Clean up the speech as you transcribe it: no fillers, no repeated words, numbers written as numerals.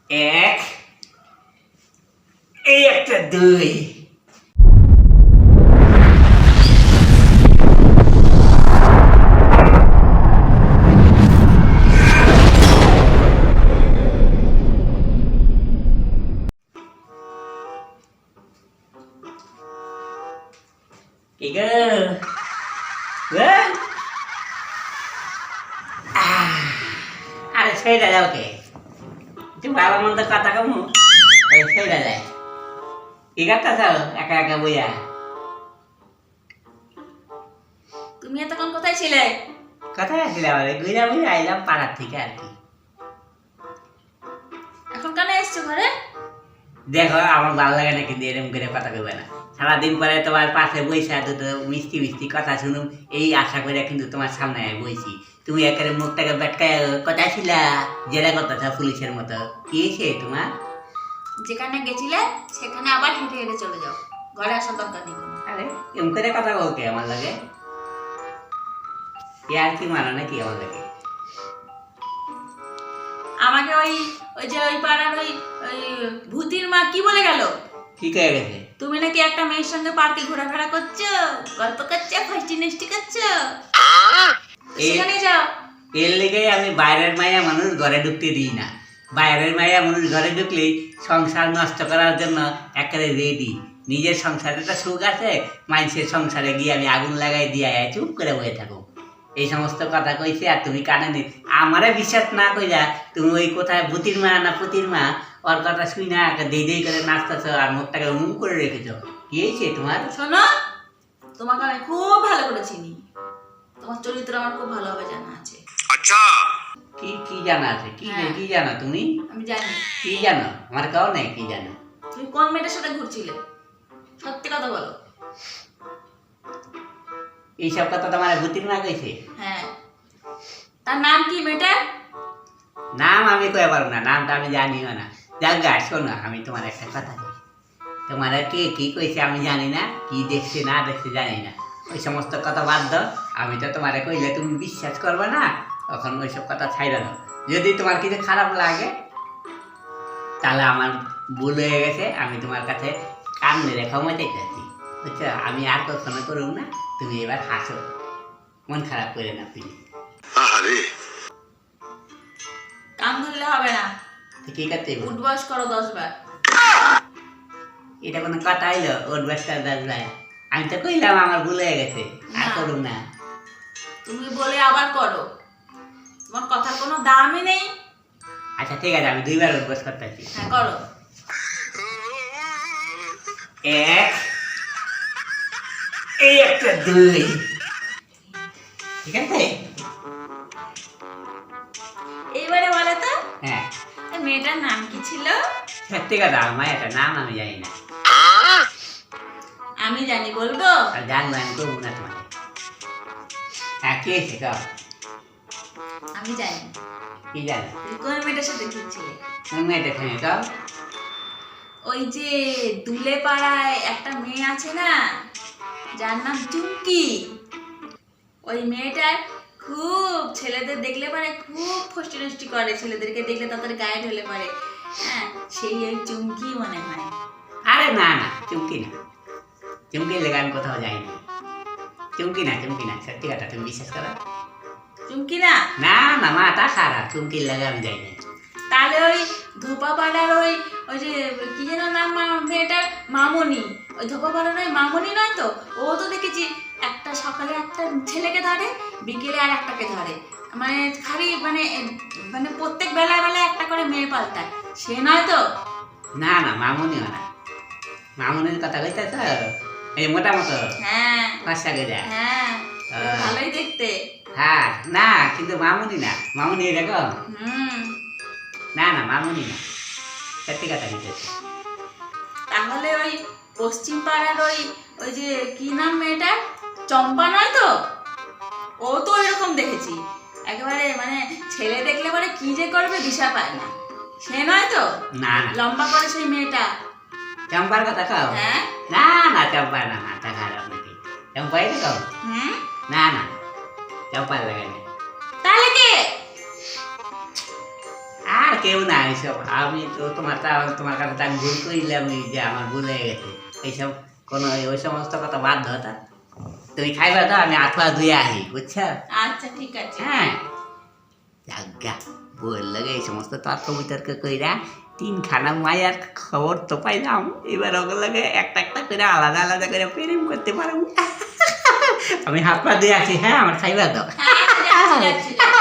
এক, এই একটা দুই। কি গো? আরে সেইটা যাও কে? তুই ভালো মন্দ কথা কমু সেইটা যায়। কি করতেছ একা একা বইয়া? তুমি এতক্ষণ কোথায় ছিলে? কোথায় আসলে ঘুরে ঘুরে আইলাম পাড়ার থেকে আর কি। এখন কেন এসছো ঘরে? দেখো আমার ভালো লাগে না কিন্তু এরকম করে কথা কইবে না। সারাদিন পরে তোমার পাশে বইসা দুটো মিষ্টি মিষ্টি কথা শুনুম এই আশা করে কিন্তু তোমার সামনে বইছি। তুমি একেবারে মুখটাকে বেটকায় কোথায় ছিলা জেরা করতেছ পুলিশের মতো। কি হয়েছে তোমার? যেখানে গেছিলে সেখানে আবার হেঁটে হেঁটে চলে যাও, ঘরে আসার দরকার নেই। আরে এরকম করে কথা বলতে আমার লাগে আর কি মানো নাকি আমার লাগে? আমাকে ওই ওই যে ওই পাড়ার ওই ওই ভূতির মা কি বলে গেল? ঠিক হয়ে গেছে। তুমি নাকি একটা মেয়ের সঙ্গে পার্কে ঘোরাফেরা করছো, গল্প করছো, ফাইস্টি নেস্টি করছো, সেখানে যাও। এর লেগে আমি বাইরের মায়া মানুষ ঘরে ঢুকতে দিই না। বাইরের মায়া মানুষ ঘরে ঢুকলেই সংসার নষ্ট করার জন্য একেবারে রেডি। নিজের সংসারে তো সুখ আছে, মানুষের সংসারে গিয়ে আমি আগুন লাগাই দিয়ে চুপ করে বসে থাকো। এই সমস্ত কথা কইছে আর তুমি কানে নি। আমারে বিশ্বাস না কইরা তুমি ওই কোথায় ভূতির মা না পুতির মা ওর কথা শুই না দেই দেই করে নাচতেছ আর মুখটাকে উম করে রেখেছো। কি হয়েছে তোমার? শোনো, তোমাকে আমি খুব ভালো করে চিনি, তোমার চরিত্র আমার খুব ভালোভাবে জানা আছে। আচ্ছা, কি কি জানা আছে? কি হ্যাঁ। কি জানো তুমি? আমি জানি। কি জানো? আমার কাও নাই কি জানো? তুমি কোন মেয়েটার সাথে ঘুরছিলে? সত্যি কথা বলো। এইসব কথা তোমার ভূতির মা কইছে? হ্যাঁ। তার নাম কি মেয়েটার? নাম আমি কয়ে পারবো না, নামটা আমি জানিও না। যাক গা, শোনো আমি তোমার একটা কথা কই। তোমার কে কি কইছে আমি জানি না, কি দেখছে না দেখছে জানি না। ওই সমস্ত কথা বাদ দাও। আমি তো তোমার কইলে তুমি বিশ্বাস করবে না, তখন ওইসব কথা ছাইড়া দাও। যদি তোমার কিছু খারাপ লাগে তাহলে আমার ভুল হয়ে গেছে, আমি তোমার কাছে কান মেরে ক্ষমা চাইতেছি, বুঝছো? আমি আর কখনো করুম না। তুমি এবার হাসো, মন খারাপ করে না প্লিজ। কান ধরলে হবে না, তো কি করতে হইব? উঠবাস করো 10 বার। এটা কোনো কথা হইলো? ওর ব্যবসা দাঁড়ায় আমি তো কইলাম আমার ভুল হয়ে গেছে, আর না। করুম না। তুমি বলে আবার করো, তোমার কথার কোনো দামই নেই। আচ্ছা ঠিক আছে, আমি 2 বার অভ্যাস করতেছি। হ্যাঁ করো। এক, এই একটা দুই। ঠিক আছে? এইবারে বলে তো, হ্যাঁ, এই মেয়েটার নাম কি ছিল? সত্যি কথা আমার একটা নাম আমি জানি না। আমি জানি, বলবো? আর জানবো আমি করবো না তোমাকে। হ্যাঁ, কি হয়েছে কও? আমি জানি। কি জানো? তুমি কোন মেয়েটার সাথে ঘুরছিলে? তুমি এটা শুনে কও। ওই যে দুলে পাড়ায় একটা মেয়ে আছে না, যার নাম চুমকি। ওই মেয়েটার খুব ছেলেদের দেখলে পারে খুব ফষ্টি নষ্টি করে, ছেলেদেরকে দেখলে তাদের গায়ে ঢলে পারে। হ্যাঁ, সেই ওই চুমকি মনে হয়। আরে না না, চুমকি না। চুমকির লেগে আমি কোথাও যাইনি। চুমকি না, চুমকি না, সত্যি কথা তুমি বিশ্বাস করো। চুমকি না? না না, মাথা খারাপ, চুমকির লেগে আমি যাইনি। তাহলে ওই ধোপাপাড়ার ওই ওই যে কি যেন নাম মেয়েটার, মামনি। ওই ধোপাপাড়ার ওই মামনি নয় তো? ও তো দেখেছি একটা সকালে একটা ছেলেকে ধরে, বিকেলে আর একটাকে ধরে, মানে খালি মানে মানে প্রত্যেক বেলায় বেলায় একটা করে মেয়ে পাল্টায়, সে নয় তো? না না, মামুনিও না। মামুনির কথা কইতেছ? এই মোটা মতো হ্যাঁ ফর্সা গেজা। হ্যাঁ, ভালোই দেখতে। হ্যাঁ, না কিন্তু মামুনি না। মামুনি এরকম? হুম। না না, মামুনি না, সত্যি কথা কইতেছ। তাহলে ওই পশ্চিম পাড়ার ওই ওই যে কি নাম মেয়েটার, চম্পা নয় তো? ও তো এরকম দেখেছি, একেবারে মানে ছেলে দেখলে পরে কি যে করবে দিশা পায় না, সে নয় তো? না না, লম্বা করে সেই মেয়েটা। চম্পার কথা কও? হ্যাঁ। না না, চম্পার না, মাথা খারাপ নাকি? চম্পাই এরকম? হুম। না না, চম্পার লাগে না। তাহলে কে? আর কেউ না এইসব। আমি তো তোমার কাছে তো আমি ভুল করিলাম, যে আমার ভুল হয়ে গেছে। এইসব কোনো ওই সমস্ত কথা বাদ দাও তা। তুমি খাইবা তো, আমি হাত পা ধুয়ে আসি, বুঝছো? আচ্ছা ঠিক আছে। হ্যাঁ, যাজ্ঞা বল লাগে এই সমস্ত তর্ক বিতর্ক কইরা 3খানা মায়ার খবর তো পাইলাম। এবার ওগুলো লাগে একটা একটা করে আলাদা আলাদা করে প্রেম করতে পারবো। আমি হাত পা ধুয়ে আসি, হ্যাঁ, আমার খাইবা তো। হ্যাঁ, যাচ্ছি, যাচ্ছি।